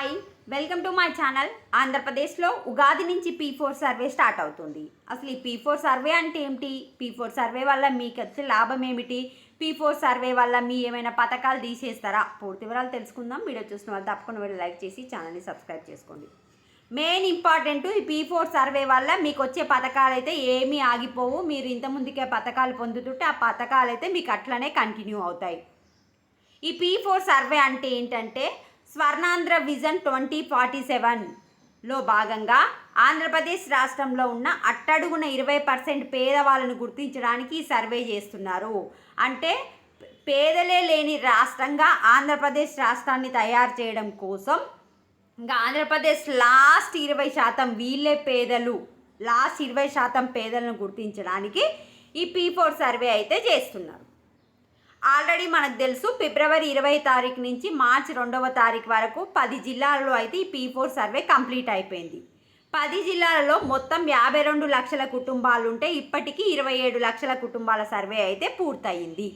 Hi, welcome to my channel. ఆంధ్రప్రదేశ్లో ఉగాది నుంచి P4 survey start అవుతుంది. అసలు ఈ P4 సర్వే అంటే ఏమిటి? P4 సర్వే వల్ల మీకు వచ్చే లాభం ఏమిటి? P4 సర్వే వల్ల మీ ఏమైనా పథకాలు తీసేస్తారా? పూర్తి వివరాలు తెలుసుకుందాం. వీడియో చూసిన వాళ్ళు తప్పకుండా వీడియో లైక్ చేసి ఛానల్ని సబ్స్క్రైబ్ చేసుకోండి. మెయిన్ ఇంపార్టెంట్, ఈ P4 సర్వే వల్ల మీకు వచ్చే పథకాలు అయితే ఏమీ ఆగిపోవు. మీరు ఇంతకుముందుకే పథకాలు పొందుతుంటే ఆ పథకాలు అయితే మీకు అట్లనే కంటిన్యూ అవుతాయి. ఈ P4 సర్వే అంటే ఏంటంటే స్వర్ణాంధ్ర విజన్ 2047లో భాగంగా ఆంధ్రప్రదేశ్ రాష్ట్రంలో ఉన్న అట్టడుగున 20% పేదవాళ్ళను గుర్తించడానికి ఈ సర్వే చేస్తున్నారు. అంటే పేదలే లేని రాష్ట్రంగా ఆంధ్రప్రదేశ్ రాష్ట్రాన్ని తయారు చేయడం కోసం ఇంకా ఆంధ్రప్రదేశ్ లాస్ట్ 20% వీళ్ళే పేదలు, లాస్ట్ 20% పేదలను గుర్తించడానికి ఈ P4 సర్వే అయితే చేస్తున్నారు. ఆల్రెడీ మనకు తెలుసు, ఫిబ్రవరి 20 తారీఖు నుంచి మార్చి 2వ తారీఖు వరకు 10 జిల్లాలలో అయితే ఈ P4 సర్వే కంప్లీట్ అయిపోయింది. 10 జిల్లాలలో మొత్తం 52 లక్షల కుటుంబాలు ఉంటే ఇప్పటికీ 27 లక్షల కుటుంబాల సర్వే అయితే పూర్తయింది.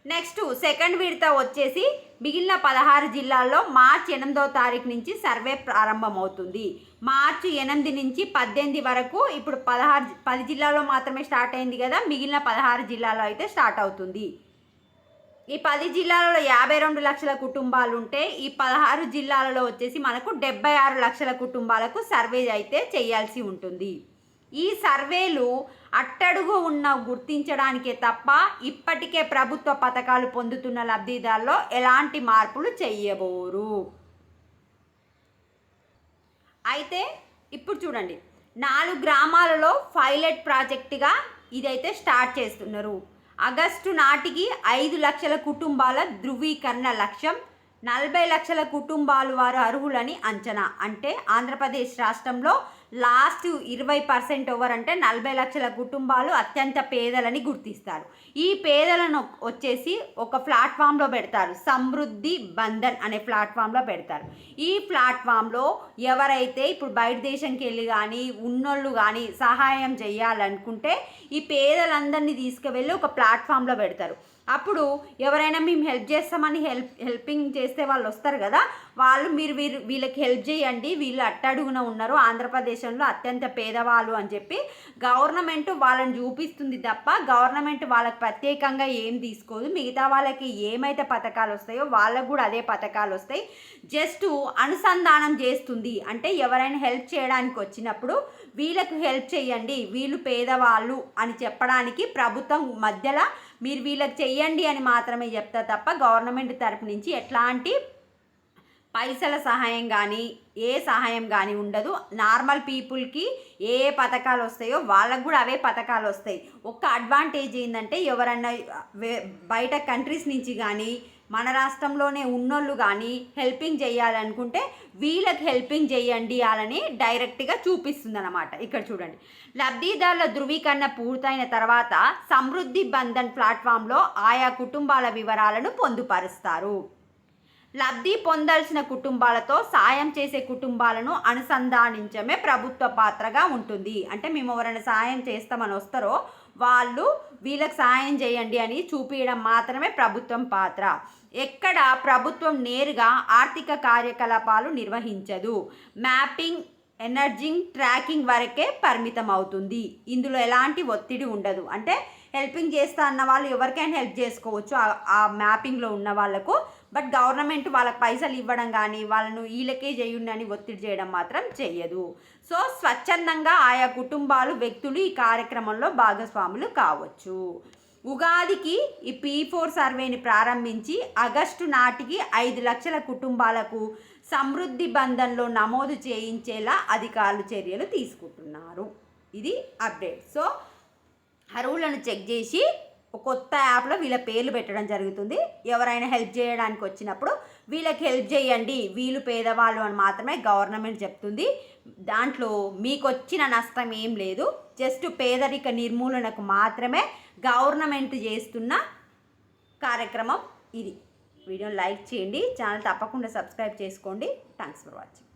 నెక్స్ట్ సెకండ్ విడత వచ్చేసి మిగిలిన 16 జిల్లాల్లో మార్చి 8వ తారీఖు నుంచి సర్వే ప్రారంభమవుతుంది. మార్చి 8 నుంచి 18 వరకు ఇప్పుడు 10 జిల్లాల్లో మాత్రమే స్టార్ట్ అయింది కదా, మిగిలిన 16 జిల్లాల్లో అయితే స్టార్ట్ అవుతుంది. ఈ 10 జిల్లాలలో 52 లక్షల కుటుంబాలు ఉంటే ఈ 16 జిల్లాలలో వచ్చేసి మనకు 76 లక్షల కుటుంబాలకు సర్వే అయితే చేయాల్సి ఉంటుంది. ఈ సర్వేలు అట్టడుగు ఉన్న గుర్తించడానికే తప్ప ఇప్పటికే ప్రభుత్వ పథకాలు పొందుతున్న లబ్ధిదారుల్లో ఎలాంటి మార్పులు చెయ్యబోరు. అయితే ఇప్పుడు చూడండి, 4 గ్రామాలలో పైలట్ ప్రాజెక్టుగా ఇదైతే స్టార్ట్ చేస్తున్నారు. ఆగస్టు నాటికి 5 లక్షల కుటుంబాల ధృవీకరణ లక్ష్యం. 40 లక్షల కుటుంబాలు వారు అర్హులని అంచనా. అంటే ఆంధ్రప్రదేశ్ రాష్ట్రంలో లాస్ట్ 20% ఎవరంటే 40 లక్షల కుటుంబాలు అత్యంత పేదలని గుర్తిస్తారు. ఈ పేదలను వచ్చేసి ఒక ప్లాట్ఫామ్లో పెడతారు, సమృద్ధి బంధన్ అనే ప్లాట్ఫామ్లో పెడతారు. ఈ ప్లాట్ఫామ్లో ఎవరైతే ఇప్పుడు బయట దేశంకి వెళ్ళి కానీ ఉన్నోళ్ళు కానీ సహాయం చేయాలనుకుంటే ఈ పేదలందరినీ తీసుకువెళ్ళి ఒక ప్లాట్ఫామ్లో పెడతారు. అప్పుడు ఎవరైనా మేము హెల్ప్ చేస్తామని హెల్పింగ్ చేస్తే వాళ్ళు వస్తారు కదా, వాళ్ళు వీళ్ళకి హెల్ప్ చేయండి, వీళ్ళు అట్టడుగున ఉన్నారు, ఆంధ్రప్రదేశ్లో అత్యంత పేదవాళ్ళు అని చెప్పి గవర్నమెంట్ వాళ్ళని చూపిస్తుంది తప్ప గవర్నమెంట్ వాళ్ళకి ప్రత్యేకంగా ఏం తీసుకోదు. మిగతా వాళ్ళకి ఏమైతే పథకాలు వస్తాయో వాళ్ళకు కూడా అదే పథకాలు వస్తాయి. జస్ట్ అనుసంధానం చేస్తుంది. అంటే ఎవరైనా హెల్ప్ చేయడానికి వచ్చినప్పుడు వీళ్ళకు హెల్ప్ చేయండి, వీళ్ళు పేదవాళ్ళు అని చెప్పడానికి ప్రభుత్వం మధ్యలో మీరు వీళ్ళకి చెయ్యండి అని మాత్రమే చెప్తా తప్ప గవర్నమెంట్ తరపు నుంచి ఎట్లాంటి పైసల సహాయం కానీ ఏ సహాయం కానీ ఉండదు. నార్మల్ పీపుల్కి ఏ పథకాలు వస్తాయో వాళ్ళకు కూడా అవే పథకాలు వస్తాయి. ఒక్క అడ్వాంటేజ్ ఏంటంటే ఎవరన్నా బయట కంట్రీస్ నుంచి కానీ మన రాష్ట్రంలోనే ఉన్నోళ్ళు కానీ హెల్పింగ్ చేయాలనుకుంటే వీళ్ళకి హెల్పింగ్ చేయండి అని డైరెక్ట్గా చూపిస్తుంది అన్నమాట. ఇక్కడ చూడండి, లబ్ధిదారుల ధృవీకరణ పూర్తయిన తర్వాత సమృద్ధి బంధన్ ప్లాట్ఫామ్లో ఆయా కుటుంబాల వివరాలను పొందుపరుస్తారు. లబ్ధి పొందాల్సిన కుటుంబాలతో సాయం చేసే కుటుంబాలను అనుసంధానించడమే ప్రభుత్వ పాత్రగా ఉంటుంది. అంటే మేము ఎవరైనా సాయం చేస్తామని వస్తారో వాళ్ళు వీళ్ళకి సాయం చేయండి అని చూపించడం మాత్రమే ప్రభుత్వం పాత్ర. ఎక్కడ ప్రభుత్వం నేరుగా ఆర్థిక కార్యకలాపాలు నిర్వహించదు. మ్యాపింగ్, ఎనర్జింగ్, ట్రాకింగ్ వరకే పరిమితం అవుతుంది. ఇందులో ఎలాంటి ఒత్తిడి ఉండదు. అంటే హెల్పింగ్ చేస్తా అన్న వాళ్ళు ఎవరికైనా హెల్ప్ చేసుకోవచ్చు ఆ మ్యాపింగ్లో ఉన్న వాళ్ళకు. బట్ గవర్నమెంట్ వాళ్ళకి పైసలు ఇవ్వడం కానీ వాళ్ళను వీళ్ళకే చేయండి అని ఒత్తిడి చేయడం మాత్రం చెయ్యదు. సో స్వచ్ఛందంగా ఆయా కుటుంబాలు, వ్యక్తులు ఈ కార్యక్రమంలో భాగస్వాములు కావచ్చు. ఉగాదికి ఈ P4 సర్వేని ప్రారంభించి ఆగస్టు నాటికి 5 లక్షల కుటుంబాలకు సమృద్ధి బంధంలో నమోదు చేయించేలా అధికారులు చర్యలు తీసుకుంటున్నారు. ఇది అప్డేట్. సో అర్హులను చెక్ చేసి ఒక కొత్త యాప్లో వీళ్ళ పేర్లు పెట్టడం జరుగుతుంది. ఎవరైనా హెల్ప్ చేయడానికి వచ్చినప్పుడు వీళ్ళకి హెల్ప్ చేయండి, వీళ్ళు పేదవాళ్ళు అని మాత్రమే గవర్నమెంట్ చెప్తుంది. దాంట్లో మీకు వచ్చిన నష్టం ఏం లేదు. జస్ట్ పేదరిక నిర్మూలనకు మాత్రమే గవర్నమెంట్ చేస్తున్న కార్యక్రమం ఇది. వీడియోని లైక్ చేయండి, ఛానల్ తప్పకుండా సబ్స్క్రైబ్ చేసుకోండి. Thanks for watching.